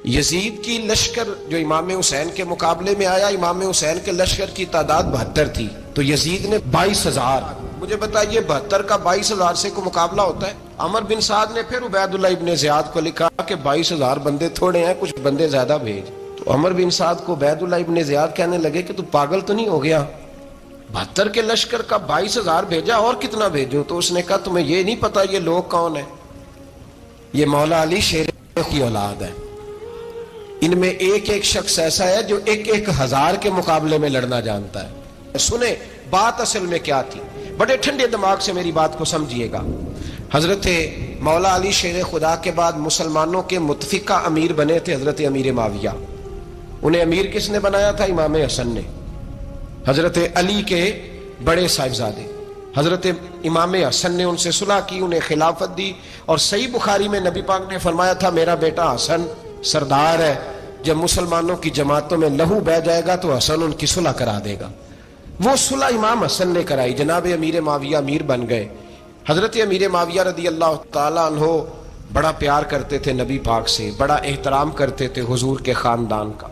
یزید کی لشکر جو امام حسین کے مقابلے میں آیا، امام حسین کے لشکر کی تعداد 72 تھی، تو یزید نے 22,000. مجھے بتائیے 72 کا 22,000 سے کوئی مقابلہ ہوتا ہے؟ عمر بن سعد نے پھر عبید اللہ ابن زیاد کو لکھا کہ 22,000 بندے تھوڑے ہیں، کچھ بندے زیادہ بھیج. تو عمر بن سعد کو عبید اللہ ابن زیاد کہنے لگے کہ تو پاگل تو نہیں ہو گیا، 72 کے لشکر کا 22,000 بھیجا، اور کتنا بھیجو؟ تو اس نے کہا تمہیں یہ نہیں پتا یہ لوگ کون ہیں؟ یہ مولا علی شیر کی اولاد ہے، ان میں ایک ایک شخص ایسا ہے جو 1,000 کے مقابلے میں لڑنا جانتا ہے. سنیں بات اصل میں کیا تھی، بڑے ٹھنڈے دماغ سے میری بات کو سمجھیے گا. حضرت مولا علی شیر خدا کے بعد مسلمانوں کے متفقہ امیر بنے تھے حضرت امیر معاویہ. انہیں امیر کس نے بنایا تھا؟ امام حسن نے، حضرت علی کے بڑے صاحبزادے. حضرت امام حسن نے ان سے صلح کی، انہیں خلافت دی، اور صحیح بخاری میں نبی پاک نے فرمایا تھا میرا بیٹا حسن سردار ہے، جب مسلمانوں کی جماعتوں میں لہو بہہ جائے گا تو حسن ان کی صلح کرا دے گا. وہ صلح امام حسن نے کرائی، جناب امیر معاویہ امیر بن گئے. حضرت امیر معاویہ رضی اللہ تعالیٰ عنہ بڑا پیار کرتے تھے نبی پاک سے، بڑا احترام کرتے تھے حضور کے خاندان کا.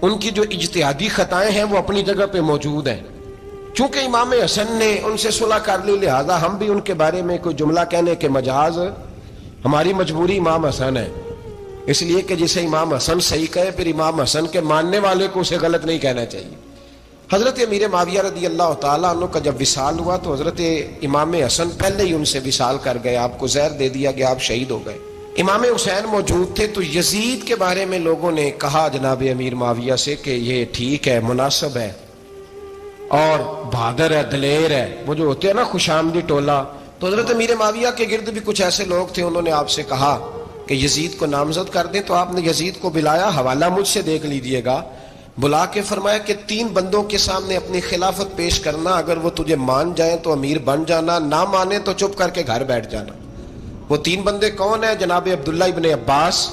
ان کی جو اجتہادی خطائیں ہیں وہ اپنی جگہ پہ موجود ہیں. چونکہ امام حسن نے ان سے صلح کر لی، لہذا ہم بھی ان کے بارے میں کوئی جملہ کہنے کے مجاز، ہماری مجبوری امام حسن ہے، اس لیے کہ جسے امام حسن صحیح کہے پھر امام حسن کے ماننے والے کو اسے غلط نہیں کہنا چاہیے. حضرت امیر معاویہ رضی اللہ تعالیٰ عنہ کا جب وصال ہوا تو حضرت امام حسن پہلے ہی ان سے وصال کر گئے، آپ کو زہر دے دیا گیا، آپ شہید ہو گئے. امام حسین موجود تھے. تو یزید کے بارے میں لوگوں نے کہا جناب امیر معاویہ سے کہ یہ ٹھیک ہے، مناسب ہے، اور بہادر ہے، دلیر ہے، وہ جو ہوتے ہیں نا خوش آمدی ٹولہ. تو حضرت امیر معاویہ کے گرد بھی کچھ ایسے لوگ تھے، انہوں نے آپ سے کہا کہ یزید کو نامزد کر دیں. تو آپ نے یزید کو بلایا، حوالہ مجھ سے دیکھ لیجئے گا، بلا کے فرمایا کہ 3 بندوں کے سامنے اپنی خلافت پیش کرنا، اگر وہ تجھے مان جائیں تو امیر بن جانا، نہ مانے تو چپ کر کے گھر بیٹھ جانا. وہ 3 بندے کون ہیں؟ جناب عبداللہ ابن عباس،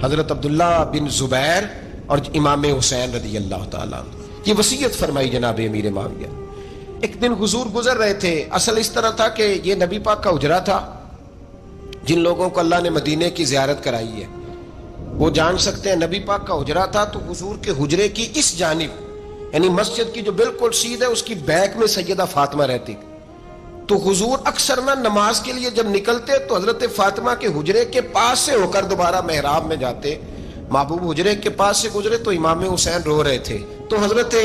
حضرت عبداللہ بن زبیر، اور امام حسین رضی اللہ تعالیٰ عنہ. یہ وصیت فرمائی جناب امیر معاویہ. ایک دن حضور گزر رہے تھے. اصل اس طرح تھا کہ یہ نبی پاک کا حجرہ تھا. جن لوگوں کو اللہ نے مدینے کی زیارت کرائی ہے وہ جان سکتے ہیں نبی پاک کا حجرہ تھا. تو حضور کے حجرے کی اس جانب، یعنی مسجد کی جو بالکل سیدھ ہے، اس کی بیک میں سیدہ فاطمہ رہتی. تو حضور اکثر نہ نماز کے لیے جب نکلتے تو حضرت فاطمہ کے حجرے کے پاس سے ہو کر دوبارہ محراب میں جاتے. محبوب حجرے کے پاس سے گزرے تو امام حسین رو رہے تھے. تو حضرت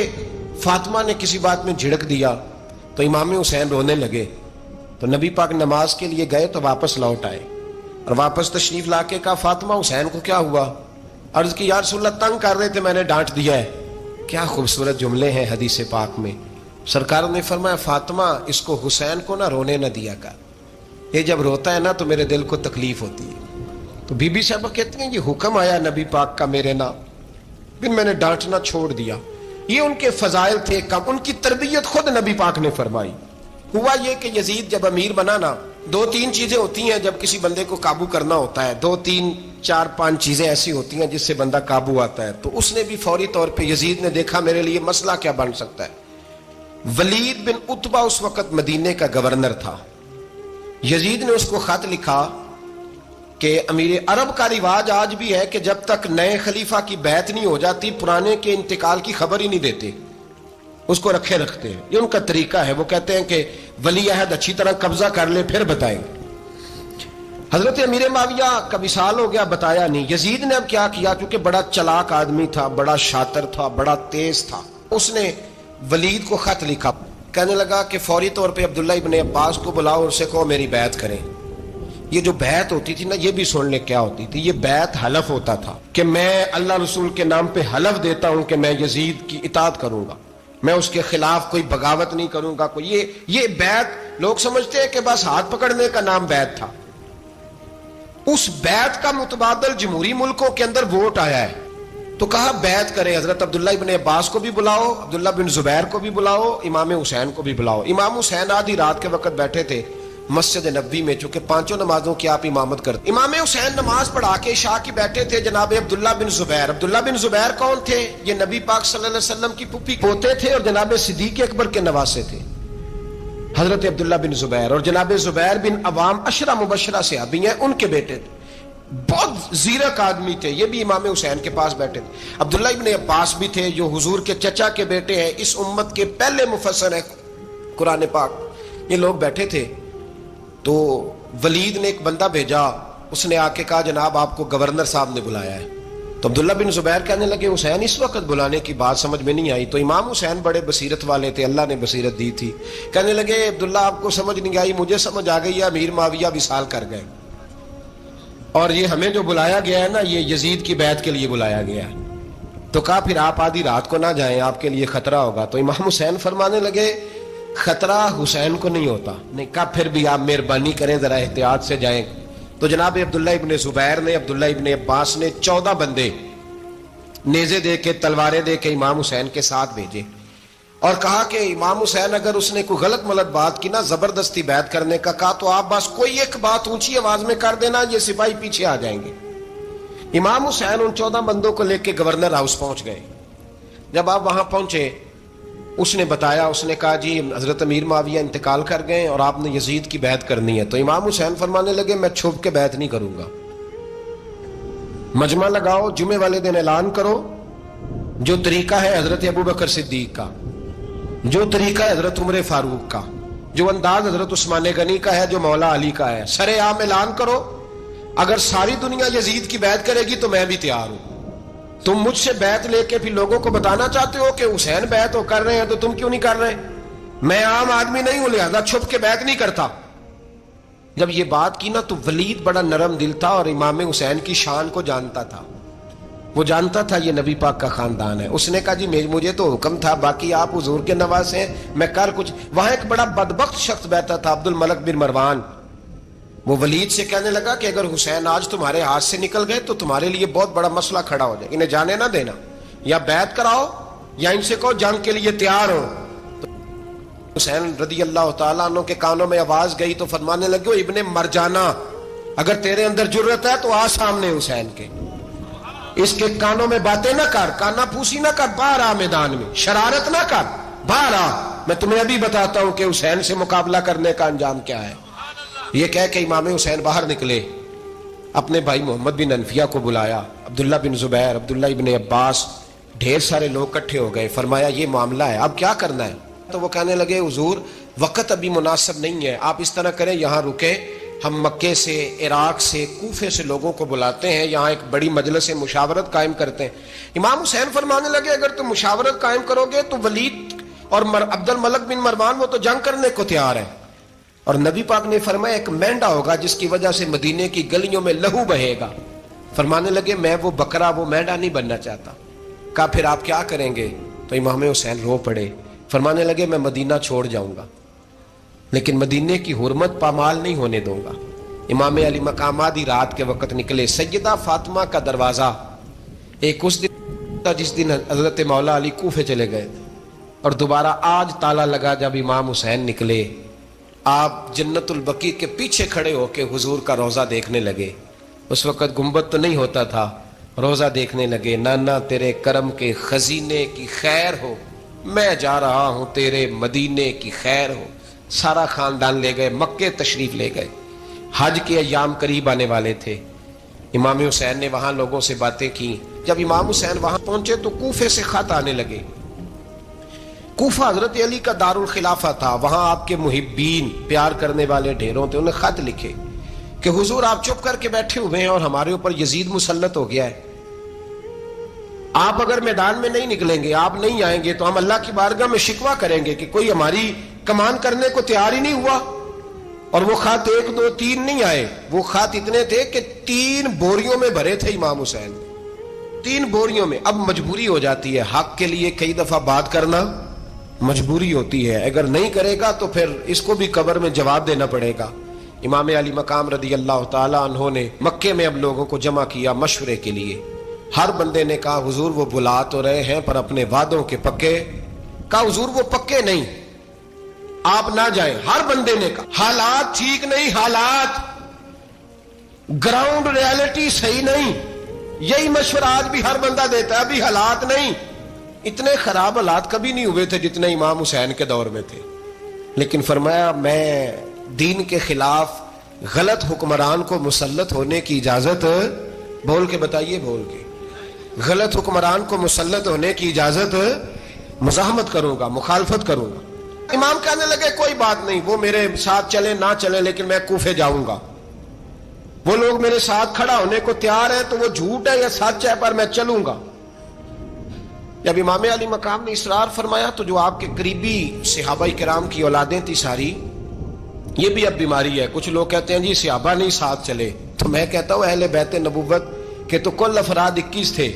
فاطمہ نے کسی بات میں جھڑک دیا تو امام حسین رونے لگے. تو نبی پاک نماز کے لیے گئے تو واپس لوٹ آئے، اور واپس تشریف لا کے کہا فاطمہ حسین کو کیا ہوا؟ عرض کی یا رسول اللہ تنگ کر رہے تھے، میں نے ڈانٹ دیا ہے. کیا خوبصورت جملے ہیں حدیث پاک میں. سرکار نے فرمایا فاطمہ اس کو حسین کو نہ رونے نہ دیا کر، یہ جب روتا ہے نا تو میرے دل کو تکلیف ہوتی ہے. تو بی بی صاحبہ کہتے ہیں یہ حکم آیا نبی پاک کا میرے نام، پھر میں نے ڈانٹنا چھوڑ دیا. یہ ان کے فضائل تھے، کم ان کی تربیت خود نبی پاک نے فرمائی. ہوا یہ کہ یزید جب امیر بنا نا، 2-3 چیزیں ہوتی ہیں جب کسی بندے کو قابو کرنا ہوتا ہے، 2-3-4-5 چیزیں ایسی ہوتی ہیں جس سے بندہ قابو آتا ہے. تو اس نے بھی فوری طور پہ، یزید نے دیکھا میرے لیے مسئلہ کیا بن سکتا ہے. ولید بن عتبہ اس وقت مدینے کا گورنر تھا. یزید نے اس کو خط لکھا کہ امیر عرب کا رواج آج بھی ہے کہ جب تک نئے خلیفہ کی بیعت نہیں ہو جاتی پرانے کے انتقال کی خبر ہی نہیں دیتے، اس کو رکھے رکھتے ہیں. یہ ان کا طریقہ ہے. وہ کہتے ہیں کہ ولی عہد اچھی طرح قبضہ کر لے پھر بتائیں گے. حضرت امیر معاویہ کا وصال ہو گیا، بتایا نہیں. یزید نے اب کیا کیا، کیونکہ بڑا چلاک آدمی تھا، بڑا شاطر تھا، بڑا تیز تھا، اس نے ولید کو خط لکھا. کہنے لگا کہ فوری طور پہ عبداللہ ابن عباس کو بلاؤ اور اسے کہو میری بیعت کریں. یہ جو بیعت ہوتی تھی نا، یہ بھی سن لے کیا ہوتی تھی. یہ بیعت حلف ہوتا تھا کہ میں اللہ رسول کے نام پہ حلف دیتا ہوں کہ میں یزید کی اطاعت کروں گا، میں اس کے خلاف کوئی بغاوت نہیں کروں گا. کوئی یہ بیعت لوگ سمجھتے ہیں کہ بس ہاتھ پکڑنے کا نام بیعت تھا. اس بیعت کا متبادل جمہوری ملکوں کے اندر ووٹ آیا ہے. تو کہا بیعت کرے. حضرت عبداللہ ابن عباس کو بھی بلاؤ، عبداللہ بن زبیر کو بھی بلاؤ، امام حسین کو بھی بلاؤ. امام حسین آدھی رات کے وقت بیٹھے تھے مسجد نبوی میں، چونکہ 5 نمازوں کی آپ امامت کرتے. امام حسین نماز پڑھا کے عشاء کی بیٹھے تھے. جناب عبداللہ بن زبیر، عبداللہ بن زبیر کون تھے؟ یہ نبی پاک صلی اللہ علیہ وسلم کی پھوپھی پوتے تھے اور جناب صدیق اکبر کے نواسے تھے. حضرت عبداللہ بن زبیر اور جناب زبیر بن عوام 10 مبشرہ صحابی ہیں، ان کے بیٹے تھے. بہت زیرک آدمی تھے، یہ بھی امام حسین کے پاس بیٹھے تھے۔ عبداللہ ابن عباس بھی تھے جو حضور کے چچا کے بیٹے ہیں، اس امت کے پہلے مفسر ہیں قرآن پاک۔ یہ لوگ بیٹھے تھے تو ولید نے ایک بندہ بھیجا، اس نے آ کے کہا جناب آپ کو گورنر صاحب نے بلایا ہے۔ تو عبداللہ بن زبیر کہنے لگے حسین اس وقت بلانے کی بات سمجھ میں نہیں آئی۔ تو امام حسین بڑے بصیرت والے تھے، اللہ نے بصیرت دی تھی، کہنے لگے عبداللہ آپ کو سمجھ نہیں آئی، مجھے سمجھ آ گئی ہے، امیر معاویہ وصال کر گئے اور یہ ہمیں جو بلایا گیا ہے نا یہ یزید کی بیعت کے لیے بلایا گیا ہے۔ تو کہا پھر آپ آدھی رات کو نہ جائیں، آپ کے لیے خطرہ ہوگا۔ تو امام حسین فرمانے لگے خطرہ حسین کو نہیں ہوتا، نہیں کہا پھر بھی آپ مہربانی کریں ذرا احتیاط سے جائیں۔ تو جناب عبداللہ ابن زبیر نے، عبداللہ ابن عباس نے 14 بندے نیزے دے کے تلواریں دے کے امام حسین کے ساتھ بھیجے اور کہا کہ امام حسین اگر اس نے کوئی غلط ملت بات کی نا، زبردستی بیعت کرنے کا کہا، تو آپ بس کوئی ایک بات اونچی آواز میں کر دینا، یہ سپاہی پیچھے آ جائیں گے۔ امام حسین ان 14 بندوں کو لے کے گورنر ہاؤس پہنچ گئے۔ جب آپ وہاں پہنچے اس نے بتایا، اس نے کہا جی حضرت امیر معاویہ انتقال کر گئے اور آپ نے یزید کی بیعت کرنی ہے۔ تو امام حسین فرمانے لگے میں چھپ کے بیعت نہیں کروں گا، مجمع لگاؤ، جمعے والے دن اعلان کرو، جو طریقہ ہے حضرت ابوبکر صدیق کا، جو طریقہ ہے حضرت عمر فاروق کا، جو انداز حضرت عثمان غنی کا ہے، جو مولا علی کا ہے، سر عام اعلان کرو، اگر ساری دنیا یزید کی بیعت کرے گی تو میں بھی تیار ہوں۔ تم مجھ سے بیعت لے کے پھر لوگوں کو بتانا چاہتے ہو کہ حسین بیعت ہو کر رہے ہیں تو تم کیوں نہیں کر رہے؟ میں عام آدمی نہیں ہوں لہذا چھپ کے بیعت نہیں کرتا۔ جب یہ بات کی نا تو ولید بڑا نرم دل تھا اور امام حسین کی شان کو جانتا تھا، وہ جانتا تھا یہ نبی پاک کا خاندان ہے۔ اس نے کہا جی مجھے تو حکم تھا، باقی آپ حضور کے نواز ہیں، میں کر کچھ۔ وہاں ایک بڑا بدبخت شخص بیٹھا تھا عبد الملک بن مروان، وہ ولید سے کہنے لگا کہ اگر حسین آج تمہارے ہاتھ سے نکل گئے تو تمہارے لیے بہت بڑا مسئلہ کھڑا ہو جائے، انہیں جانے نہ دینا، یا بیعت کراؤ یا ان سے کہو جنگ کے لیے تیار ہو۔ حسین رضی اللہ تعالیٰ عنہ کے کانوں میں آواز گئی تو فرمانے لگے ابن مرجانہ اگر تیرے اندر جرت ہے تو آ سامنے حسین کے، اس کے کانوں میں باتیں نہ کر، کانا پھوسی نہ کر، باہر آ میدان میں، شرارت نہ کر، باہر آ، میں تمہیں ابھی بتاتا ہوں کہ حسین سے مقابلہ کرنے کا انجام کیا ہے۔ یہ کہہ کہ امام حسین باہر نکلے، اپنے بھائی محمد بن انفیہ کو بلایا، عبداللہ بن زبیر، عبداللہ ابن عباس، ڈھیر سارے لوگ اکٹھے ہو گئے۔ فرمایا یہ معاملہ ہے، اب کیا کرنا ہے؟ تو وہ کہنے لگے حضور وقت ابھی مناسب نہیں ہے، آپ اس طرح کریں یہاں رکے، ہم مکے سے، عراق سے، کوفے سے لوگوں کو بلاتے ہیں، یہاں ایک بڑی مجلس مشاورت قائم کرتے ہیں۔ امام حسین فرمانے لگے اگر تم مشاورت قائم کرو گے تو ولید اور عبد الملک بن مروان وہ تو جنگ کرنے کو تیار ہے، اور نبی پاک نے فرمایا ایک مینڈا ہوگا جس کی وجہ سے مدینے کی گلیوں میں لہو بہے گا۔ فرمانے لگے میں وہ بکرا، وہ مینڈا نہیں بننا چاہتا۔ کہا پھر آپ کیا کریں گے؟ تو امام حسین رو پڑے، فرمانے لگے میں مدینہ چھوڑ جاؤں گا لیکن مدینے کی حرمت پامال نہیں ہونے دوں گا۔ امام علی مقام آدھی رات کے وقت نکلے، سیدہ فاطمہ کا دروازہ ایک اس دن تھا جس دن حضرت مولا علی کوفے چلے گئے اور دوبارہ آج تالا لگا جب امام حسین نکلے۔ آپ جنت البقیع کے پیچھے کھڑے ہو کے حضور کا روضہ دیکھنے لگے، اس وقت گنبد تو نہیں ہوتا تھا، روضہ دیکھنے لگے۔ نانا تیرے کرم کے خزینے کی خیر ہو، میں جا رہا ہوں تیرے مدینے کی خیر ہو۔ سارا خاندان لے گئے، مکے تشریف لے گئے، حج کے ایام قریب آنے والے تھے۔ امام حسین نے وہاں لوگوں سے باتیں کی۔ جب امام حسین وہاں پہنچے تو کوفے سے خط آنے لگے۔ کوفہ حضرت علی کا دارالخلافہ تھا، وہاں آپ کے محبین، پیار کرنے والے ڈھیروں تھے، انہیں خط لکھے کہ حضور آپ چپ کر کے بیٹھے ہوئے ہیں اور ہمارے اوپر یزید مسلط ہو گیا ہے، آپ اگر میدان میں نہیں نکلیں گے، آپ نہیں آئیں گے تو ہم اللہ کی بارگاہ میں شکوہ کریں گے کہ کوئی ہماری کمان کرنے کو تیار ہی نہیں ہوا۔ اور وہ خط 1 2 3 نہیں آئے، وہ خط اتنے تھے کہ 3 بوریوں میں بھرے تھے امام حسین، 3 بوریوں میں۔ اب مجبوری ہو جاتی ہے، حق کے لیے کئی دفعہ بات کرنا مجبوری ہوتی ہے، اگر نہیں کرے گا تو پھر اس کو بھی قبر میں جواب دینا پڑے گا۔ امام علی مقام رضی اللہ تعالیٰ عنہ نے مکے میں اب لوگوں کو جمع کیا مشورے کے لیے۔ ہر بندے نے کہا حضور وہ بلا تو رہے ہیں پر اپنے وعدوں کے پکے۔ کہا حضور وہ پکے نہیں، آپ نہ جائیں۔ ہر بندے نے کہا حالات ٹھیک نہیں، حالات گراؤنڈ ریالٹی صحیح نہیں، یہی مشورہ آج بھی ہر بندہ دیتا ہے، ابھی حالات نہیں۔ اتنے خراب حالات کبھی نہیں ہوئے تھے جتنے امام حسین کے دور میں تھے، لیکن فرمایا میں دین کے خلاف غلط حکمران کو مسلط ہونے کی اجازت، بول کے بتائیے، بول کے، غلط حکمران کو مسلط ہونے کی اجازت، مزاحمت کروں گا، مخالفت کروں گا۔ امام کہنے لگے کوئی بات نہیں، وہ میرے ساتھ چلے نہ چلے لیکن میں کوفے جاؤں گا، وہ لوگ میرے ساتھ کھڑا ہونے کو تیار ہے تو وہ جھوٹ ہے یا سچ ہے پر میں چلوں گا۔ جب امام علی مقام نے اصرار فرمایا تو جو آپ کے قریبی صحابہ کرام کی اولادیں تھی ساری، یہ بھی اب بیماری ہے، کچھ لوگ کہتے ہیں جی صحابہ نہیں ساتھ چلے، تو میں کہتا ہوں اہل بیت نبوت کے تو کل افراد 21 تھے،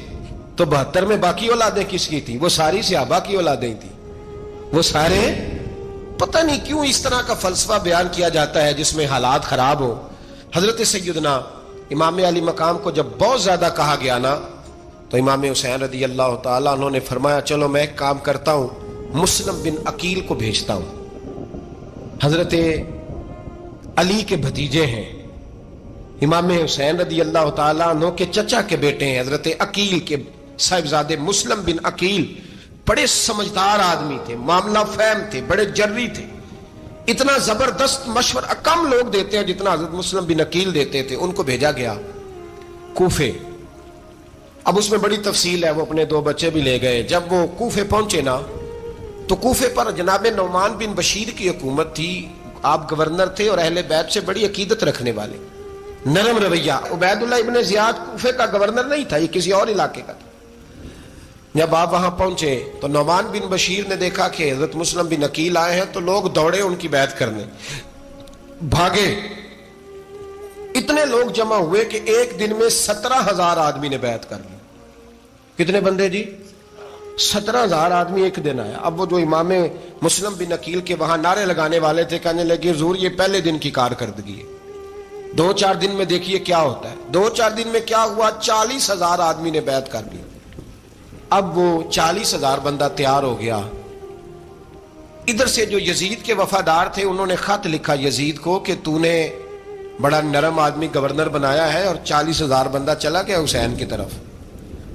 تو 72 میں باقی اولادیں کس کی تھی؟ وہ ساری صحابہ کی اولادیں تھی، وہ سارے، پتہ نہیں کیوں اس طرح کا فلسفہ بیان کیا جاتا ہے جس میں حالات خراب ہو۔ حضرت سیدنا امام علی مقام کو جب بہت زیادہ کہا گیا نا تو امام حسین رضی اللہ تعالیٰ انہوں نے فرمایا چلو میں ایک کام کرتا ہوں، مسلم بن عقیل کو بھیجتا ہوں، حضرت علی کے بھتیجے ہیں، امام حسین رضی اللہ تعالیٰ عنہ کے چچا کے بیٹے ہیں، حضرت عقیل کے صاحبزادے مسلم بن عقیل بڑے سمجھدار آدمی تھے، معاملہ فہم تھے، بڑے جری تھے، اتنا زبردست مشورہ کم لوگ دیتے ہیں جتنا حضرت مسلم بن عقیل دیتے تھے۔ ان کو بھیجا گیا کوفے۔ اب اس میں بڑی تفصیل ہے، وہ اپنے 2 بچے بھی لے گئے۔ جب وہ کوفے پہنچے نا تو کوفے پر جناب نعمان بن بشیر کی حکومت تھی، آپ گورنر تھے اور اہل بیت سے بڑی عقیدت رکھنے والے، نرم رویہ۔ عبید اللہ ابن زیاد کوفے کا گورنر نہیں تھا، یہ کسی اور علاقے کا تھا۔ جب آپ وہاں پہنچے تو نعمان بن بشیر نے دیکھا کہ حضرت مسلم بن عقیل آئے ہیں تو لوگ دوڑے ان کی بیعت کرنے، بھاگے، اتنے لوگ جمع ہوئے کہ ایک دن میں 17,000 آدمی نے بیعت کر لی۔ کتنے بندے جی؟ 17,000 آدمی ایک دن آیا۔ اب وہ جو امام مسلم بن عقیل کے وہاں نعرے لگانے والے تھے کہنے لگے حضور یہ پہلے دن کی کارکردگی ہے، 2-4 دن میں دیکھیے کیا ہوتا ہے۔ 2-4 دن میں کیا ہوا؟ 40,000 آدمی نے بیعت کر لی۔ اب وہ 40,000 بندہ تیار ہو گیا۔ ادھر سے جو یزید کے وفادار تھے انہوں نے خط لکھا یزید کو کہ تو نے بڑا نرم آدمی گورنر بنایا ہے اور 40,000 بندہ چلا گیا حسین کی طرف،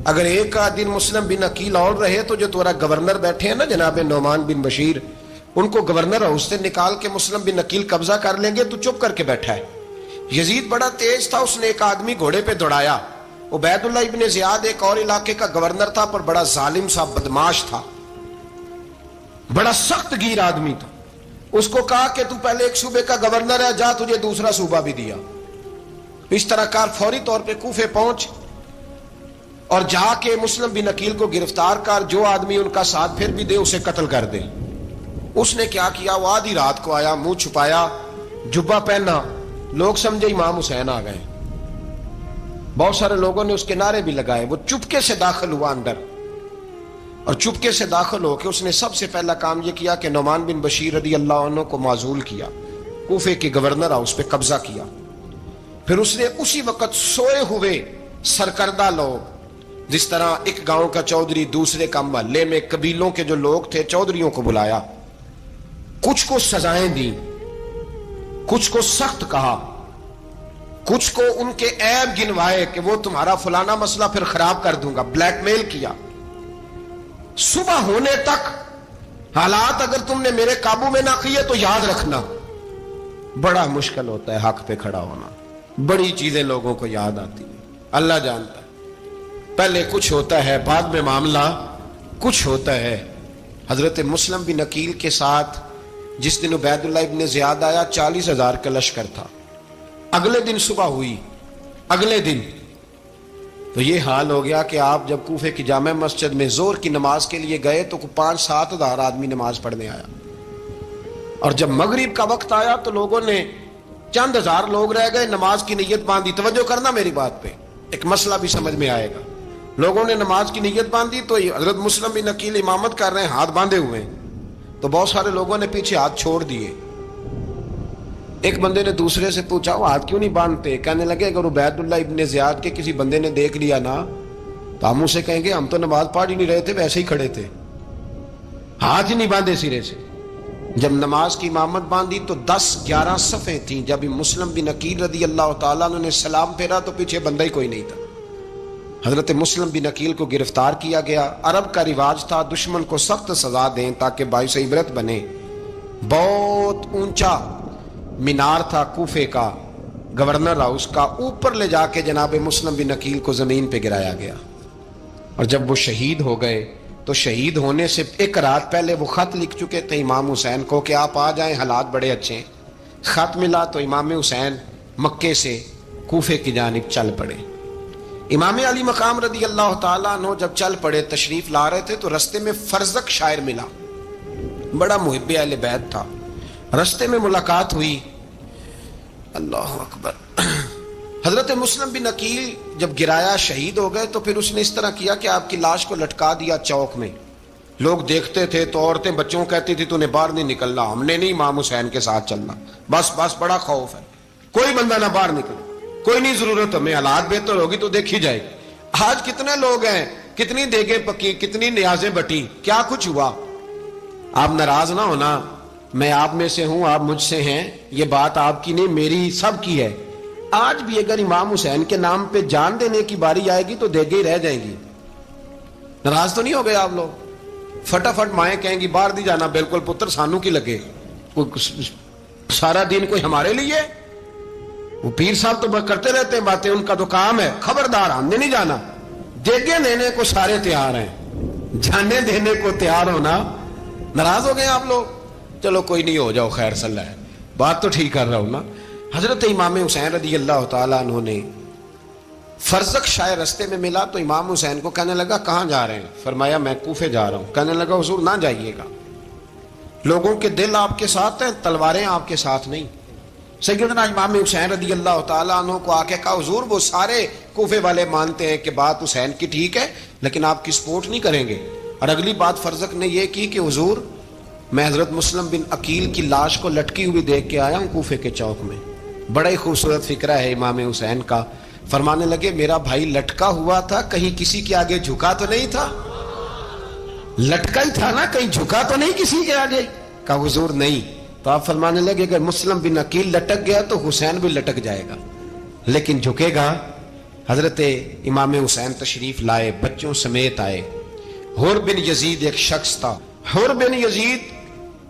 اگر ایک دن مسلم بن عقیل اور رہے تو جو تمہارا گورنر بیٹھے ہیں نا جناب نعمان بن بشیر، ان کو گورنر ہاؤس سے نکال کے مسلم بن عقیل قبضہ کر لیں گے، تو چپ کر کے بیٹھا ہے۔ یزید بڑا تیز تھا، اس نے ایک آدمی گھوڑے پہ دوڑایا۔ عبید اللہ ابن زیاد ایک اور علاقے کا گورنر تھا پر بڑا ظالم سا بدماش تھا، بڑا سخت گیر آدمی تھا۔ اس کو کہا کہ تو پہلے ایک صوبے کا گورنر ہے، جا تجھے دوسرا صوبہ بھی دیا۔ اس طرح کار فوری طور پہ کوفے پہنچ اور جا کے مسلم بن عقیل کو گرفتار کر، جو آدمی ان کا ساتھ پھر بھی دے اسے قتل کر دے۔ اس نے کیا کیا؟ وہ آدھی رات کو آیا، منہ چھپایا، جبہ پہنا، لوگ سمجھے امام حسین آ گئے۔ بہت سارے لوگوں نے اس کے نعرے بھی لگائے۔ وہ چپکے سے داخل ہوا اندر، اور چپکے سے داخل ہو کے اس نے سب سے پہلا کام یہ کیا کہ نعمان بن بشیر رضی اللہ عنہ کو معزول کیا، کوفے کے گورنر ہاؤس پہ قبضہ کیا۔ پھر اس نے اسی وقت سوئے ہوئے سرکردہ لوگ، جس طرح ایک گاؤں کا چودھری دوسرے کا محلے میں قبیلوں کے جو لوگ تھے چودھریوں کو بلایا، کچھ کو سزائیں دی، کچھ کو سخت کہا، کچھ کو ان کے عیب گنوائے کہ وہ تمہارا فلانا مسئلہ پھر خراب کر دوں گا، بلیک میل کیا۔ صبح ہونے تک حالات اگر تم نے میرے قابو میں نہ کیے تو یاد رکھنا بڑا مشکل ہوتا ہے حق پہ کھڑا ہونا، بڑی چیزیں لوگوں کو یاد آتی ہیں، اللہ جانتا ہے۔ پہلے کچھ ہوتا ہے، بعد میں معاملہ کچھ ہوتا ہے۔ حضرت مسلم بن عقیل کے ساتھ جس دن عبید اللہ ابن زیاد آیا 40,000 کا لشکر تھا۔ اگلے دن صبح ہوئی، اگلے دن تو یہ حال ہو گیا کہ آپ جب کوفے کی جامع مسجد میں زور کی نماز کے لیے گئے تو 5-7 ہزار آدمی نماز پڑھنے آیا، اور جب مغرب کا وقت آیا تو لوگوں نے چند ہزار لوگ رہ گئے، نماز کی نیت باندھی۔ توجہ کرنا میری بات پہ، ایک مسئلہ بھی سمجھ میں آئے گا۔ لوگوں نے نماز کی نیت باندھی تو حضرت مسلم بن عقیل امامت کر رہے ہیں، ہاتھ باندھے ہوئے ہیں، تو بہت سارے لوگوں نے پیچھے ہاتھ چھوڑ دیے۔ ایک بندے نے دوسرے سے پوچھا وہ ہاتھ کیوں نہیں باندھتے؟ کہنے لگے اگر عبید اللہ ابن زیاد کے کسی بندے نے دیکھ لیا نا تو ہم اسے کہیں گے ہم تو نماز پڑھ ہی نہیں رہے تھے، ویسے ہی کھڑے تھے، ہاتھ ہی نہیں باندھے سرے سے۔ جب نماز کی امامت باندھی تو 10-11 صفیں تھیں۔ جب مسلم بن عقیل رضی اللہ تعالیٰ نے سلام پھیرا تو پیچھے بندہ ہی کوئی نہیں تھا۔ حضرت مسلم بن عقیل کو گرفتار کیا گیا۔ عرب کا رواج تھا دشمن کو سخت سزا دیں تاکہ باعث عبرت بنے۔ بہت اونچا مینار تھا کوفے کا، گورنر ہاؤس کا اوپر لے جا کے جناب مسلم بن عقیل کو زمین پہ گرایا گیا. اور جب وہ شہید ہو گئے تو شہید ہونے سے ایک رات پہلے وہ خط لکھ چکے تھے امام حسین کو کہ آپ آ جائیں، حالات بڑے اچھے ہیں. خط ملا تو امام حسین مکے سے کوفے کی جانب چل پڑے. امام علی مقام رضی اللہ تعالیٰ عنہ جب چل پڑے، تشریف لا رہے تھے تو رستے میں فرزق شاعر ملا، بڑا محب اہل بیت تھا. رستے میں ملاقات ہوئی. اللہ اکبر. حضرت مسلم بن عقیل جب گرایا شہید ہو گئے تو پھر اس نے اس طرح کیا کہ آپ کی لاش کو لٹکا دیا چوک میں. لوگ دیکھتے تھے تو عورتیں بچوں کہتی تھی تو نے باہر نہیں نکلنا، ہم نے نہیں امام حسین کے ساتھ چلنا، بس بڑا خوف ہے، کوئی بندہ نہ باہر نکلے، کوئی نہیں ضرورت ہمیں، حالات بہتر ہوگی تو دیکھی جائے گی. آج کتنے لوگ ہیں، کتنی دیگیں پکی، کتنی نیازیں بٹی، کیا کچھ ہوا. آپ ناراض نہ ہونا، میں آپ میں سے ہوں، آپ مجھ سے ہیں، یہ بات آپ کی نہیں میری سب کی ہے. آج بھی اگر امام حسین کے نام پہ جان دینے کی باری آئے گی تو دیگیں ہی رہ جائیں گی. ناراض تو نہیں ہو گئے آپ لوگ؟ فٹافٹ مائیں کہیں گی باہر دی جانا، بالکل پتر سانو کی لگے، سارا دن کوئی ہمارے لیے. وہ پیر صاحب تو کرتے رہتے ہیں باتیں، ان کا تو کام ہے. خبردار، ہم نے نہیں جانا. دیگیں دینے کو سارے تیار ہیں، جانے دینے کو تیار ہونا. ناراض ہو گئے آپ لوگ؟ چلو کوئی نہیں، ہو جاؤ، خیر صلی اللہ ہے، بات تو ٹھیک کر رہا ہوں نا. حضرت امام حسین رضی اللہ تعالیٰ عنہ نے فرزق شاعر رستے میں ملا تو امام حسین کو کہنے لگا کہاں جا رہے ہیں؟ فرمایا میں کوفے جا رہا ہوں. کہنے لگا حضور نہ جائیے گا، لوگوں کے دل آپ کے ساتھ ہیں، تلواریں آپ کے ساتھ نہیں. سیدنا امام حسین رضی اللہ تعالیٰ عنہ کو آ کے کہا حضور وہ سارے کوفے والے مانتے ہیں کہ بات حسین کی ٹھیک ہے لیکن آپ کی سپورٹ نہیں کریں گے. اور اگلی بات فرزق نے یہ کی کہ حضور میں حضرت مسلم بن عقیل کی لاش کو لٹکی ہوئی دیکھ کے آیا ہوں کوفے کے چوک میں. بڑا ہی خوبصورت فکرہ ہے امام حسین کا. فرمانے لگے میرا بھائی لٹکا ہوا تھا، کہیں کسی کے آگے جھکا تو نہیں تھا؟ لٹکا ہی تھا نا، کہیں جھکا تو نہیں کسی کے آگے؟ کہا حضور نہیں. تو آپ فرمانے لگے اگر مسلم بن عقیل لٹک گیا تو حسین بھی لٹک جائے گا، لیکن جھکے گا. حضرت امام حسین تشریف لائے، بچوں سمیت آئے. حر بن یزید ایک شخص تھا. حر بن یزید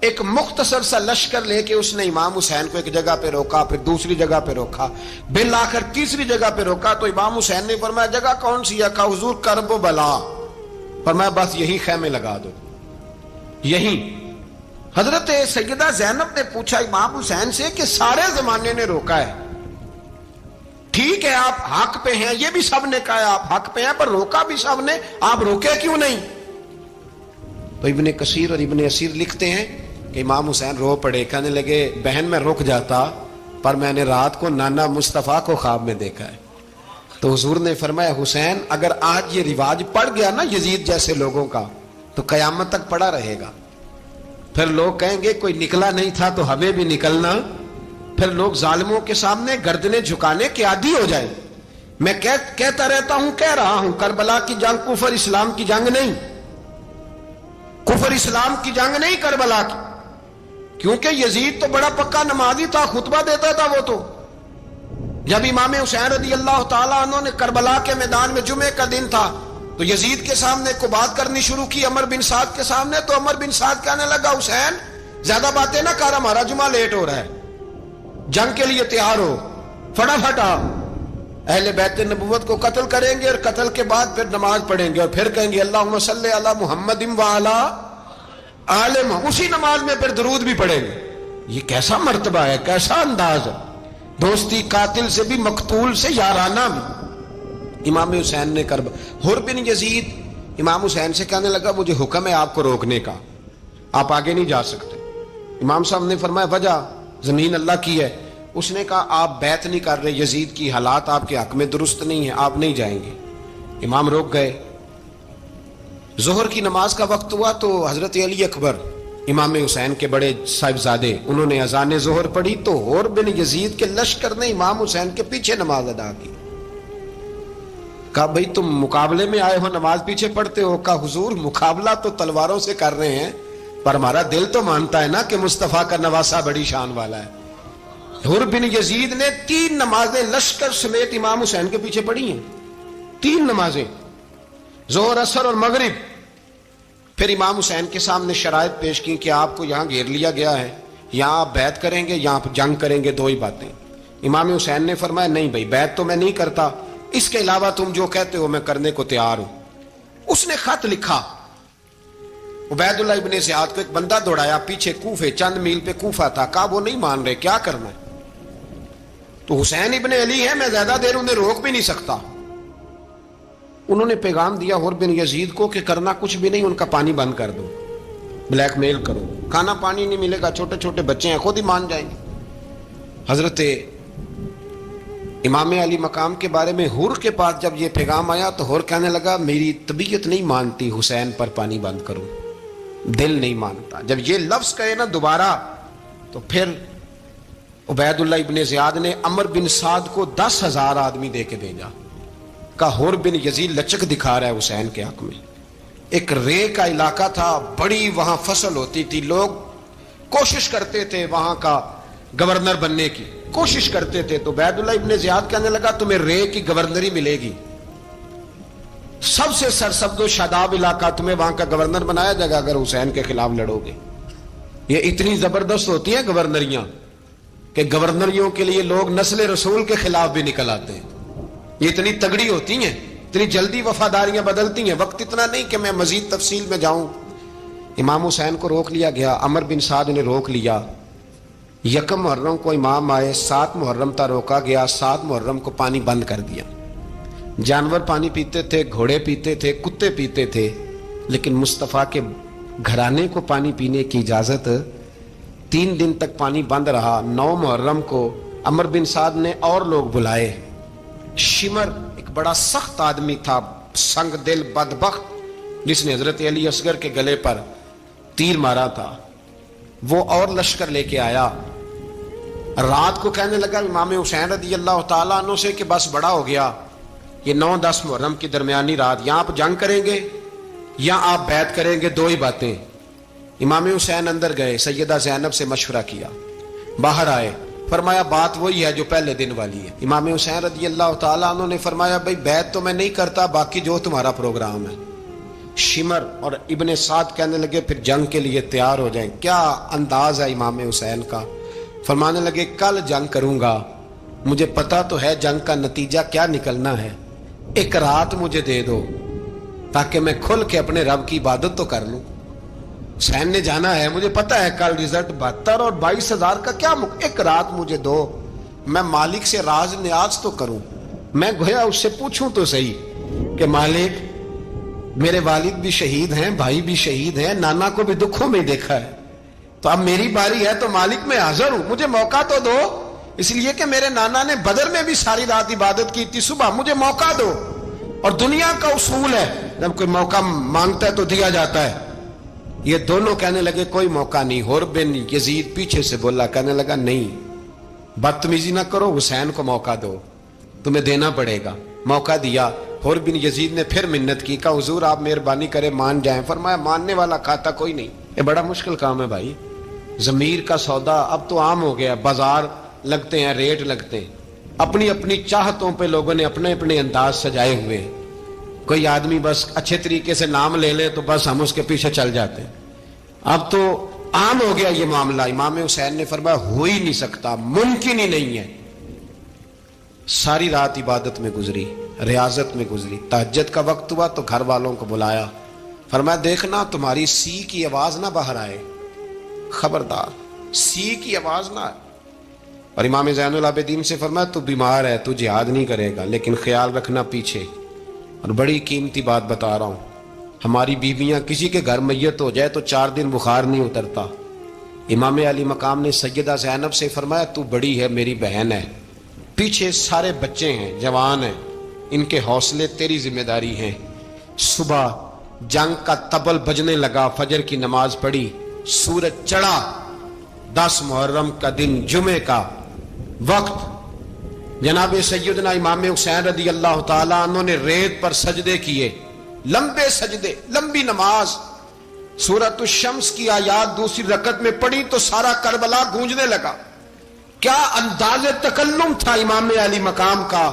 ایک مختصر سا لشکر لے کے اس نے امام حسین کو ایک جگہ پہ روکا، پھر دوسری جگہ پہ روکا، بالآخر تیسری جگہ پہ روکا. تو امام حسین نے فرمایا جگہ کون سی ہے؟ کہا حضور کرب و بلا. فرمایا بس یہی خیمے لگا دو، یہی. حضرت سیدہ زینب نے پوچھا امام حسین سے کہ سارے زمانے نے روکا ہے، ٹھیک ہے آپ حق پہ ہیں، یہ بھی سب نے کہا ہے آپ حق پہ ہیں، پر روکا بھی سب نے، آپ روکے کیوں نہیں؟ تو ابن کثیر اور ابن اسیر لکھتے ہیں کہ امام حسین رو پڑے. کہنے لگے بہن میں رک جاتا پر میں نے رات کو نانا مصطفیٰ کو خواب میں دیکھا ہے. تو حضور نے فرمایا حسین اگر آج یہ رواج پڑ گیا نا یزید جیسے لوگوں کا تو قیامت تک پڑا رہے گا. پھر لوگ کہیں گے کوئی نکلا نہیں تھا تو ہمیں بھی نکلنا. پھر لوگ ظالموں کے سامنے گردنیں جھکانے کے عادی ہو جائیں. میں کہتا رہتا ہوں، کہہ رہا ہوں، کربلا کی جنگ کفر اسلام کی جنگ نہیں، کفر اسلام کی جنگ نہیں کربلا کی. کیونکہ یزید تو بڑا پکا نمازی تھا، خطبہ دیتا تھا. وہ تو جب امام حسین رضی اللہ تعالیٰ عنہ نے کربلا کے میدان میں جمعے کا دن تھا تو یزید کے سامنے کو بات کرنی شروع کی، عمر بن سعد کے سامنے. تو عمر بن سعد کہنے لگا حسین زیادہ باتیں نہ کر، ہمارا جمعہ لیٹ ہو رہا ہے، جنگ کے لیے تیار ہو، فٹافٹ آ. اہل بیت نبوت کو قتل کریں گے اور قتل کے بعد پھر نماز پڑھیں گے اور پھر کہیں گے اللہم صلی علی محمد وعلی آل محمد، اسی نماز میں پھر درود بھی پڑھیں گے. یہ کیسا مرتبہ ہے، کیسا انداز ہے. دوستی قاتل سے بھی، مقتول سے یارانہ بھی. امام حسین نے حر بن یزید امام حسین سے کہنے لگا مجھے حکم ہے آپ کو روکنے کا، آپ آگے نہیں جا سکتے. امام صاحب نے فرمایا وجہ؟ زمین اللہ کی ہے. اس نے کہا آپ بیعت نہیں کر رہے، یزید کی حالات آپ کے حق میں درست نہیں ہیں، آپ نہیں جائیں گے. امام روک گئے. ظہر کی نماز کا وقت ہوا تو حضرت علی اکبر امام حسین کے بڑے صاحبزادے انہوں نے اذان ظہر پڑھی تو حر بن یزید کے لشکر نے امام حسین کے پیچھے نماز ادا کی. کہا بھئی تم مقابلے میں آئے ہو نماز پیچھے پڑھتے ہو؟ کہا حضور مقابلہ تو تلواروں سے کر رہے ہیں پر ہمارا دل تو مانتا ہے نا کہ مصطفیٰ کا نواسہ بڑی شان والا ہے. حر بن یزید نے 3 نمازیں لشکر سمیت امام حسین کے پیچھے پڑھی ہیں، 3 نمازیں، ظہر اثر اور مغرب. پھر امام حسین کے سامنے شرائط پیش کی کہ آپ کو یہاں گھیر لیا گیا ہے، یہاں آپ بیعت کریں گے، یہاں جنگ کریں گے، 2 ہی باتیں. امام حسین نے فرمایا نہیں بھائی بیعت تو میں نہیں کرتا، اس کے علاوہ تم جو کہتے ہو میں کرنے کو تیار ہوں۔ اس نے خط لکھا، عبید اللہ ابن زیاد کو ایک بندہ دوڑایا پیچھے کوفے، چند میل پہ کوفہ تھا، کہا وہ نہیں مان رہے، کیا کرنا ہے؟ تو حسین ابن علی ہے، میں زیادہ دیر انہیں روک بھی نہیں سکتا۔ انہوں نے پیغام دیا حر بن یزید کو کہ کرنا کچھ بھی نہیں، ان کا پانی بند کر دو، بلیک میل کرو، کھانا پانی نہیں ملے گا، چھوٹے چھوٹے بچے ہیں، خود ہی مان جائیں گے۔ حضرت امام علی مقام کے بارے میں حر کے پاس جب یہ پیغام آیا تو حر کہنے لگا میری طبیعت نہیں مانتی حسین پر پانی بند کروں، دل نہیں مانتا۔ جب یہ لفظ کہے نا دوبارہ تو پھر عبید اللہ ابن زیاد نے عمر بن سعد کو 10,000 آدمی دے کے بھیجا، کہا حر بن یزید لچک دکھا رہا ہے حسین کے حق میں۔ ایک رے کا علاقہ تھا، بڑی وہاں فصل ہوتی تھی، لوگ کوشش کرتے تھے وہاں کا گورنر بننے کی، کوشش کرتے تھے۔ تو عبید اللہ ابن زیاد کہنے لگا تمہیں رے کی گورنری ملے گی، سب سے سرسبز و شاداب علاقہ، تمہیں وہاں کا گورنر بنایا جائے گا اگر حسین کے خلاف لڑو گے۔ یہ اتنی زبردست ہوتی ہیں گورنریاں کہ گورنریوں کے لیے لوگ نسل رسول کے خلاف بھی نکل آتے ہیں، یہ اتنی تگڑی ہوتی ہیں، اتنی جلدی وفاداریاں بدلتی ہیں۔ وقت اتنا نہیں کہ میں مزید تفصیل میں جاؤں۔ امام حسین کو روک لیا گیا، عمر بن سعد نے روک لیا۔ یکم محرم کو امام آئے، 7 محرم تا روکا گیا، 7 محرم کو پانی بند کر دیا۔ جانور پانی پیتے تھے، گھوڑے پیتے تھے، کتے پیتے تھے، لیکن مصطفیٰ کے گھرانے کو پانی پینے کی اجازت 3 دن تک پانی بند رہا۔ 9 محرم کو عمر بن سعد نے اور لوگ بلائے۔ شمر ایک بڑا سخت آدمی تھا، سنگ دل بدبخت، جس نے حضرت علی اصغر کے گلے پر تیر مارا تھا، وہ اور لشکر لے کے آیا۔ رات کو کہنے لگا امام حسین رضی اللہ تعالیٰ عنہ سے کہ بس بڑا ہو گیا، یہ 9-10 محرم کی درمیانی رات، یہاں آپ جنگ کریں گے یا آپ بیعت کریں گے، 2 ہی باتیں۔ امام حسین اندر گئے، سیدہ زینب سے مشورہ کیا، باہر آئے، فرمایا بات وہی ہے جو پہلے دن والی ہے۔ امام حسین رضی اللہ تعالیٰ عنہ نے فرمایا بھائی بیعت تو میں نہیں کرتا، باقی جو تمہارا پروگرام ہے۔ شمر اور ابن سعد کہنے لگے پھر جنگ کے لیے تیار ہو جائیں۔ کیا انداز ہے امام حسین کا، فرمانے لگے کل جنگ کروں گا، مجھے پتا تو ہے جنگ کا نتیجہ کیا نکلنا ہے، ایک رات مجھے دے دو تاکہ میں کھل کے اپنے رب کی عبادت تو کر لوں۔ حسین نے جانا ہے، مجھے پتا ہے کل رزلٹ 72 اور 22,000 کا کیا ایک رات مجھے دو، میں مالک سے راز نیاز تو کروں، میں گویا اس سے پوچھوں تو صحیح کہ مالک میرے والد بھی شہید ہیں، بھائی بھی شہید ہیں، نانا کو بھی دکھوں میں دیکھا ہے، تو اب میری باری ہے تو مالک میں حاضر ہوں، مجھے موقع تو دو، اس لیے کہ میرے نانا نے بدر میں بھی ساری رات عبادت کی تھی، صبح مجھے موقع دو۔ اور دنیا کا اصول ہے جب کوئی موقع مانگتا ہے تو دیا جاتا ہے۔ یہ دونوں کہنے لگے کوئی موقع نہیں۔ حر بن یزید پیچھے سے بولا، کہنے لگا نہیں بدتمیزی نہ کرو، حسین کو موقع دو، تمہیں دینا پڑے گا۔ موقع دیا۔ حر بن یزید نے پھر منت کی، کہا حضور آپ مہربانی کرے مان جائیں۔ فرمایا ماننے والا کھاتا کوئی نہیں، یہ بڑا مشکل کام ہے بھائی، ضمیر کا سودا اب تو عام ہو گیا، بازار لگتے ہیں، ریٹ لگتے ہیں، اپنی اپنی چاہتوں پہ لوگوں نے اپنے اپنے انداز سجائے ہوئے۔ کوئی آدمی بس اچھے طریقے سے نام لے لے تو بس ہم اس کے پیچھے چل جاتے ہیں، اب تو عام ہو گیا یہ معاملہ۔ امام حسین نے فرمایا ہو ہی نہیں سکتا، ممکن ہی نہیں ہے۔ ساری رات عبادت میں گزری، ریاضت میں گزری، تہجد کا وقت ہوا تو گھر والوں کو بلایا، فرمایا دیکھنا تمہاری سی کی آواز نہ باہر آئے، خبردار سی کی آواز نہ آئے۔ اور امام زین العابدین سے فرمایا تو بیمار ہے، تو جہاد نہیں کرے گا، لیکن خیال رکھنا پیچھے۔ اور بڑی قیمتی بات بتا رہا ہوں، ہماری بیویاں کسی کے گھر میت ہو جائے تو 4 دن بخار نہیں اترتا۔ امام علی مقام نے سیدہ زینب سے فرمایا تو بڑی ہے، میری بہن ہے، پیچھے سارے بچے ہیں، جوان ہیں، ان کے حوصلے تیری ذمہ داری ہیں۔ صبح جنگ کا طبل بجنے لگا، فجر کی نماز پڑھی، سورج چڑھا، 10 محرم کا دن، جمعے کا وقت، جناب سیدنا امام حسین رضی اللہ تعالیٰ عنہ نے ریت پر سجدے کیے، لمبے سجدے، لمبی نماز۔ سورۃ الشمس کی آیات دوسری رکعت میں پڑھی تو سارا کربلا گونجنے لگا۔ کیا انداز تکلم تھا امام علی مقام کا۔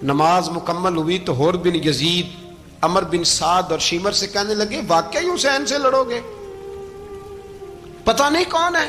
نماز مکمل ہوئی تو حر بن یزید، عمر بن سعد اور شیمر سے کہنے لگے واقعی حسین سے لڑو گے؟ پتہ نہیں کون ہے،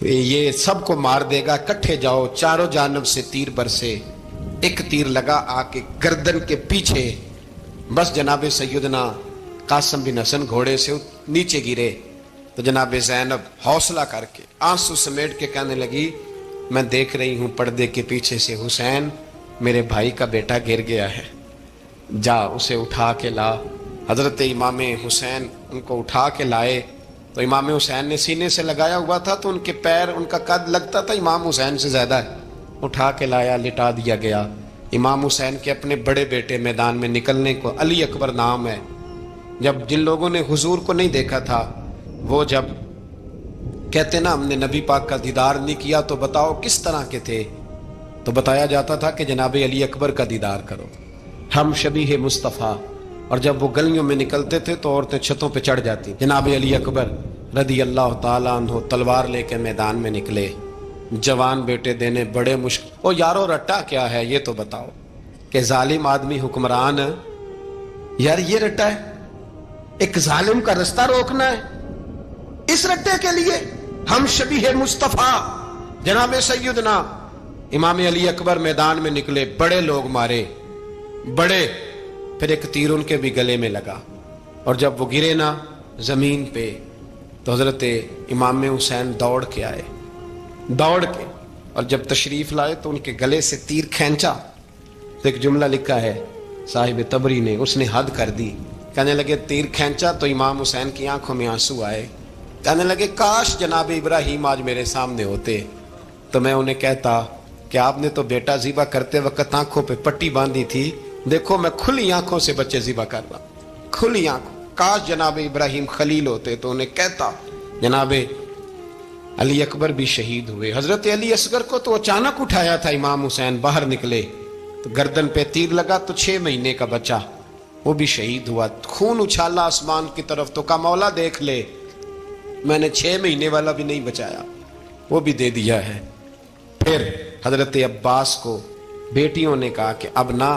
یہ سب کو مار دے گا، کٹھے جاؤ، چاروں جانب سے تیر برسے، ایک تیر لگا آ کے گردن کے پیچھے، بس جناب سیدنا قاسم بن حسن گھوڑے سے نیچے گرے تو جناب زینب حوصلہ کر کے آنسو سمیٹ کے کہنے لگی میں دیکھ رہی ہوں پردے کے پیچھے سے حسین میرے بھائی کا بیٹا گر گیا ہے، جا اسے اٹھا کے لا۔ حضرت امام حسین ان کو اٹھا کے لائے تو امام حسین نے سینے سے لگایا ہوا تھا تو ان کے پیر، ان کا قد لگتا تھا امام حسین سے زیادہ ہے، اٹھا کے لایا، لٹا دیا گیا۔ امام حسین کے اپنے بڑے بیٹے میدان میں نکلنے کو، علی اکبر نام ہے، جب جن لوگوں نے حضور کو نہیں دیکھا تھا وہ جب کہتے نا ہم نے نبی پاک کا دیدار نہیں کیا تو بتاؤ کس طرح کے تھے، تو بتایا جاتا تھا کہ جناب علی اکبر کا دیدار کرو، ہم شبیہ مصطفیٰ۔ اور جب وہ گلیوں میں نکلتے تھے تو عورتیں چھتوں پہ چڑھ جاتی۔ جناب علی اکبر رضی اللہ تعالیٰ عنہ تلوار لے کے میدان میں نکلے، جوان بیٹے دینے بڑے مشکل۔ او یارو رٹا کیا ہے یہ تو بتاؤ، کہ ظالم آدمی حکمران، یار یہ رٹا ہے، ایک ظالم کا رستہ روکنا ہے، اس رٹے کے لیے ہم شبیہ مصطفیٰ۔ جناب سیدنا امام علی اکبر میدان میں نکلے، بڑے لوگ مارے، بڑے، پھر ایک تیر ان کے بھی گلے میں لگا، اور جب وہ گرے نا زمین پہ تو حضرت امام حسین دوڑ کے آئے، دوڑ کے، اور جب تشریف لائے تو ان کے گلے سے تیر کھینچا تو ایک جملہ لکھا ہے صاحب تبری نے، اس نے حد کر دی، کہنے لگے تیر کھینچا تو امام حسین کی آنکھوں میں آنسو آئے، کہنے لگے کاش جناب ابراہیم آج میرے سامنے ہوتے تو میں انہیں کہتا کہ آپ نے تو بیٹا ذبح کرتے وقت آنکھوں پہ پٹی باندھی تھی، دیکھو میں کھلی آنکھوں سے بچے ذبح کر رہا، کھلی آنکھوں، کاش جناب ابراہیم خلیل ہوتے تو انہیں کہتا۔ جناب علی اکبر بھی شہید ہوئے۔ حضرت علی اصغر کو تو اچانک اٹھایا تھا امام حسین، باہر نکلے تو گردن پہ تیر لگا تو 6 مہینے کا بچہ وہ بھی شہید ہوا، خون اچھالا آسمان کی طرف تو کہا مولا دیکھ لے میں نے 6 مہینے والا بھی نہیں بچایا، وہ بھی دے دیا ہے۔ پھر حضرت عباس کو بیٹیوں نے کہا کہ اب نہ،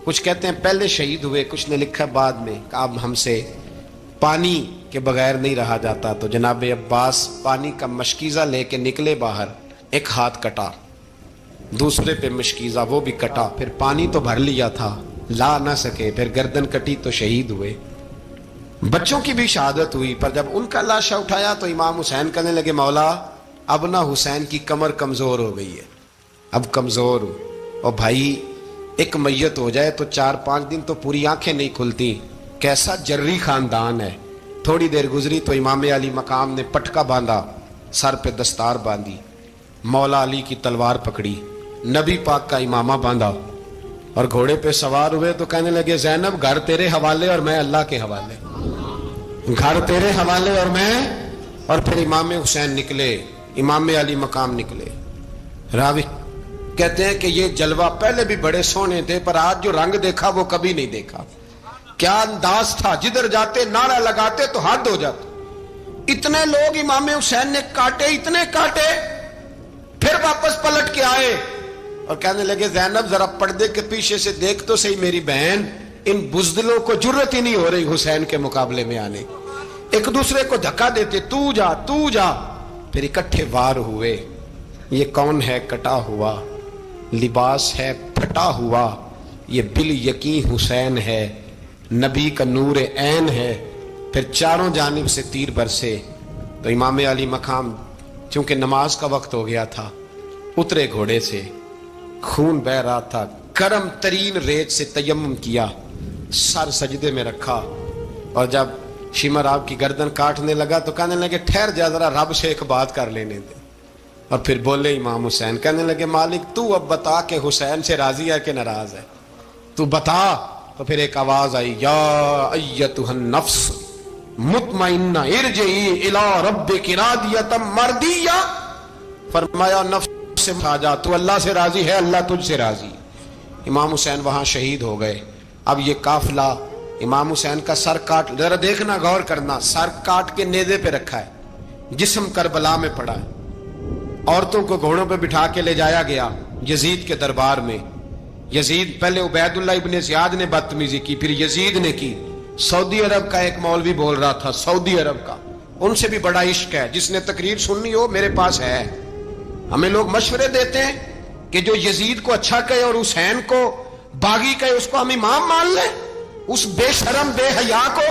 کچھ کہتے ہیں پہلے شہید ہوئے، کچھ نے لکھا بعد میں، کہ اب ہم سے پانی کے بغیر نہیں رہا جاتا، تو جناب عباس پانی کا مشکیزہ لے کے نکلے باہر، ایک ہاتھ کٹا، دوسرے پہ مشکیزہ وہ بھی کٹا، پھر پانی تو بھر لیا تھا لا نہ سکے، پھر گردن کٹی تو شہید ہوئے۔ بچوں کی بھی شہادت ہوئی، پر جب ان کا لاشا اٹھایا تو امام حسین کہنے لگے مولا اب نہ حسین کی کمر کمزور ہو گئی ہے، اب کمزور ہو، اور بھائی ایک میت ہو جائے تو 4-5 دن تو پوری آنکھیں نہیں کھلتی، کیسا جری خاندان ہے۔ تھوڑی دیر گزری تو امام علی مقام نے پٹکا باندھا، سر پہ دستار باندھی، مولا علی کی تلوار پکڑی، نبی پاک کا امامہ باندھا اور گھوڑے پہ سوار ہوئے تو کہنے لگے زینب گھر تیرے حوالے اور میں اللہ کے حوالے، گھر تیرے حوالے اور میں، اور پھر امام حسین نکلے، امام علی مقام نکلے۔ راوی کہتے ہیں کہ یہ جلوہ پہلے بھی بڑے سونے تھے پر آج جو رنگ دیکھا وہ کبھی نہیں دیکھا، کیا انداز تھا، جدھر جاتے نعرہ لگاتے تو حد ہو جاتا۔ اتنے لوگ امام حسین نے کاٹے، اتنے کاٹے، پھر واپس پلٹ کے آئے اور کہنے لگے زینب ذرا پردے کے پیچھے سے دیکھ تو صحیح میری بہن، ان بزدلوں کو جرت ہی نہیں ہو رہی حسین کے مقابلے میں آنے، ایک دوسرے کو دھکا دیتے، تو جا تو جا، پھر اکٹھے وار ہوئے۔ یہ کون ہے کٹا ہوا، لباس ہے پھٹا ہوا، یہ بال یقین حسین ہے، نبی کا نور عین ہے۔ پھر چاروں جانب سے تیر برسے تو امام علی مقام چونکہ نماز کا وقت ہو گیا تھا، اترے گھوڑے سے، خون بہ رہا تھا، گرم ترین ریت سے تیمم کیا، سر سجدے میں رکھا، اور جب شمر آپ کی گردن کاٹنے لگا تو کہنے لگے ٹھہر جا ذرا رب سے ایک بات کر لینے دے، اور پھر بولے امام حسین، کہنے لگے مالک تو اب بتا کہ حسین سے راضی ہے کہ ناراض ہے، تو بتا۔ تو پھر ایک آواز آئی، یا ایتھا النفس مطمئنہ ارجعی الی ربک راضیۃ مرضیہ، فرمایا نفس سے اٹھا جا، تو اللہ سے راضی ہے، اللہ تجھ سے راضی۔ امام حسین وہاں شہید ہو گئے۔ اب یہ قافلہ امام حسین کا سر کاٹ، ذرا دیکھنا غور کرنا، سر کاٹ کے نیزے پہ رکھا ہے، جسم کربلا میں پڑا ہے، عورتوں کو گھوڑوں پہ بٹھا کے لے جایا گیا یزید کے دربار میں۔ یزید پہلے عبید اللہ ابن زیاد نے بدتمیزی کی، پھر یزید نے کی۔ سعودی عرب کا ایک مولوی بول رہا تھا، سعودی عرب کا، ان سے بھی بڑا عشق ہے. جس نے تقریر سننی ہو میرے پاس ہے. ہمیں لوگ مشورے دیتے ہیں کہ جو یزید کو اچھا کہے اور حسین کو باغی کہے اس کو ہم امام مان لیں. اس بے شرم بے حیا کو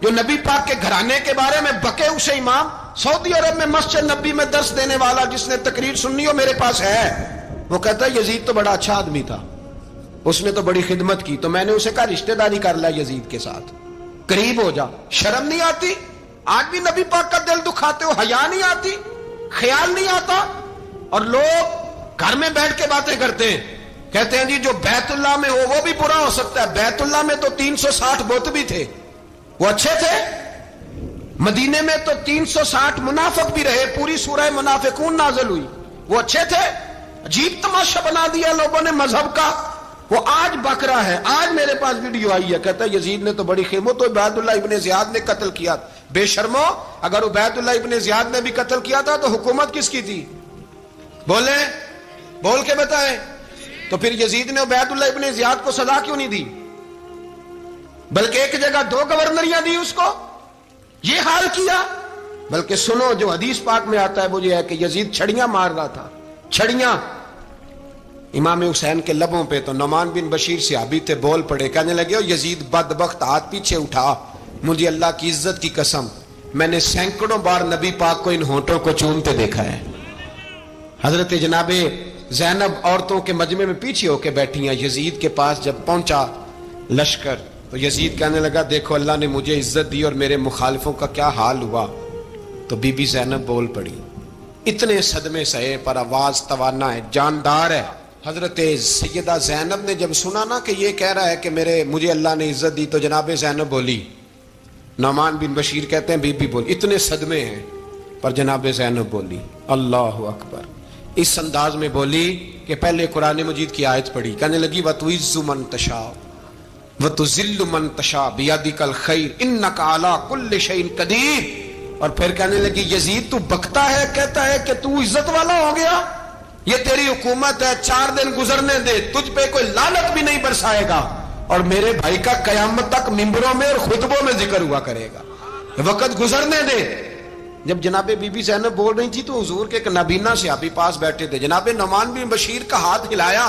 جو نبی پاک کے گھرانے کے بارے میں بکے اسے امام. سعودی عرب میں مسجد نبی میں درس دینے والا جس نے تقریر سننی ہو میرے پاس ہے. وہ کہتا ہے یزید تو بڑا اچھا آدمی تھا, اس نے تو بڑی خدمت کی. تو میں نے اسے کہا رشتہ داری کر لیا یزید کے ساتھ, قریب ہو جا. شرم نہیں آتی؟ آج بھی نبی پاک کا دل دکھاتے ہو, حیا نہیں آتی, خیال نہیں آتا؟ اور لوگ گھر میں بیٹھ کے باتیں کرتے ہیں, کہتے ہیں جی جو بیت اللہ میں ہو وہ بھی برا ہو سکتا ہے. بیت اللہ میں تو 360 بت بھی تھے, وہ اچھے تھے. مدینے میں تو 360 منافق بھی رہے, پوری سورہ منافقون نازل ہوئی, وہ اچھے تھے. عجیب تماشا بنا دیا لوگوں نے مذہب کا. وہ آج بک رہا ہے. آج میرے پاس ویڈیو آئی ہے, کہتا ہے یزید نے تو بڑی خدمت, تو عبید اللہ ابن زیاد نے قتل کیا. بے شرمو, اگر عبید اللہ ابن زیاد نے بھی قتل کیا تھا تو حکومت کس کی تھی؟ بولیں, بول کے بتائیں. تو پھر یزید نے عبید اللہ ابن زیاد کو سزا کیوں نہیں دی, بلکہ ایک جگہ 2 گورنریاں دی اس کو؟ یہ حال کیا. بلکہ سنو جو حدیث پاک میں آتا ہے وہ یہ ہے کہ یزید چھڑیاں مار رہا تھا, چھڑیاں امام حسین کے لبوں پہ. تو نعمان بن بشیر صحابی تھے, بول پڑے, کہنے لگے یزید بدبخت ہاتھ پیچھے اٹھا, مجھے اللہ کی عزت کی قسم میں نے سینکڑوں بار نبی پاک کو ان ہونٹوں کو چومتے دیکھا ہے. حضرت جناب زینب عورتوں کے مجمع میں پیچھے ہو کے بیٹھی ہیں. یزید کے پاس جب پہنچا لشکر تو یزید کہنے لگا دیکھو اللہ نے مجھے عزت دی اور میرے مخالفوں کا کیا حال ہوا. تو بی بی زینب بول پڑی, اتنے صدمے سہے پر آواز توانا ہے, جاندار ہے. حضرت سیدہ زینب نے جب سنا نا کہ یہ کہہ رہا ہے کہ مجھے اللہ نے عزت دی, تو جناب زینب بولی. نعمان بن بشیر کہتے ہیں بی بی بولی, اتنے صدمے ہیں پر جناب زینب بولی اللہ اکبر. اس انداز میں بولی کہ پہلے قرآن مجید کی آیت پڑھی, کہنے لگی وَتُعِزُّ مَن تَشَاءُ وَتُذِلُّ مَن تَشَاءُ بِيَدِكَ الْخَيْرُ إِنَّكَ عَلَىٰ كُلِّ شَيْءٍ قَدِيرٌ. اور پھر کہنے لگی یزید تو بکتا ہے, کہتا ہے کہ تو عزت والا ہو گیا, یہ تیری حکومت ہے, 4 دن گزرنے دے, تجھ پہ کوئی لعنت بھی نہیں برسائے گا, اور میرے بھائی کا قیامت تک ممبروں میں اور خطبوں میں ذکر ہوا کرے گا, وقت گزرنے دے. جب جناب بی بی زینب بول رہی تھی تو حضور کے ایک نابینا صحابی پاس بیٹھے تھے. جناب نعمان بن بشیر کا ہاتھ ہلایا,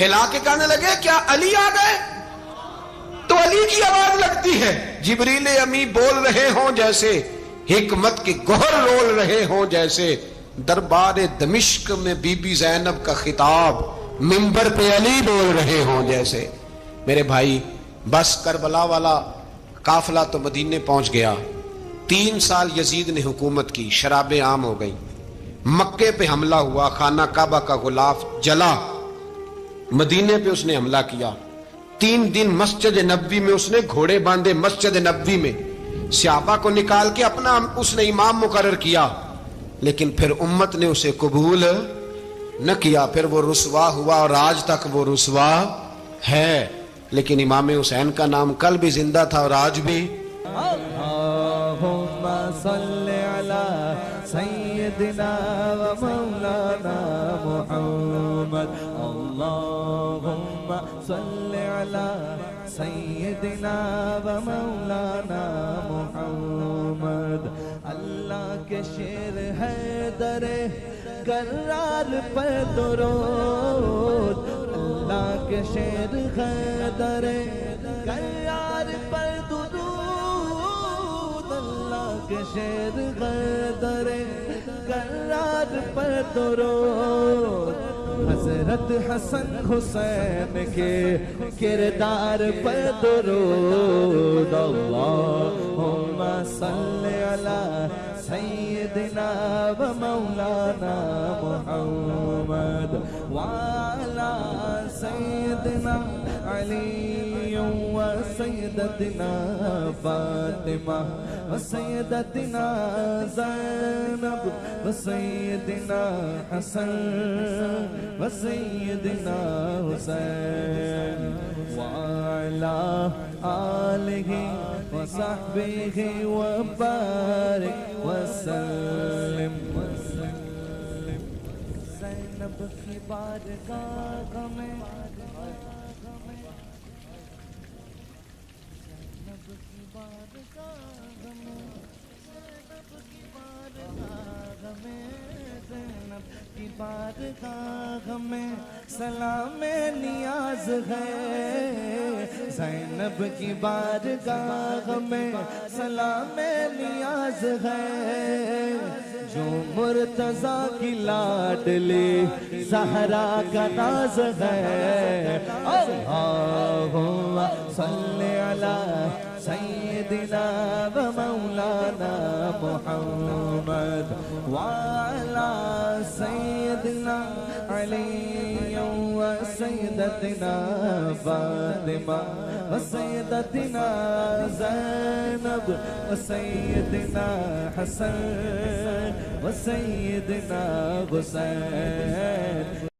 ہلا کے کہنے لگے کیا علی آ گئے؟ تو علی کی آواز لگتی ہے. جبریل امی بول رہے ہوں جیسے, حکمت کے گوہر رول رہے ہوں جیسے, دربار دمشق میں بی بی زینب کا خطاب منبر پہ علی بول رہے ہوں جیسے. میرے بھائی بس کربلا والا قافلہ تو مدینے پہنچ گیا. 3 سال یزید نے حکومت کی, شرابیں عام ہو گئیں, مکے پہ حملہ ہوا, خانہ کعبہ کا غلاف جلا, مدینے پہ اس نے حملہ کیا. 3 دن مسجد نبوی میں اس نے گھوڑے باندھے, مسجد نبوی میں صحابہ کو نکال کے اپنا اس نے امام مقرر کیا, لیکن پھر امت نے اسے قبول نہ کیا. پھر وہ رسوا ہوا اور آج تک وہ رسوا ہے, لیکن امام حسین کا نام کل بھی زندہ تھا اور آج بھی. اللہم صلی علی سیدنا و مولانا محمد. اللہم صلی علی سیدنا و مولانا محمد. اللہ کے شیر ہے در کرار پر درود, اللہ کے شیر ہے در کرار پر درود, اللہ کے شیر ہے در کرار پر درود. حضرت حسن حسین کے کردار پر درود. اللہم صلی علی سیدنا و مولانا محمد وعلی سیدنا علی و سیدتنا فاطمہ و سیدتنا زینب و سیدنا حسن و سیدنا حسین وعلی آلہ و صحبہ و بارک وسلم. زینب کی بارگاہ میں زینب کی بارگاہ میں کی بارگاہ میں سلام نیاز ہے زینب کی بارگاہ میں سلام نیاز ہے جو مرتضیٰ کی لاڈلی زہرا کا ناز ہے اللہم صلی علی سیدنا و مولانا محمد وعلى سيدنا علي وسيدتنا فاطمة وسيدتنا زينب وسيدنا حسن وسيدنا حسين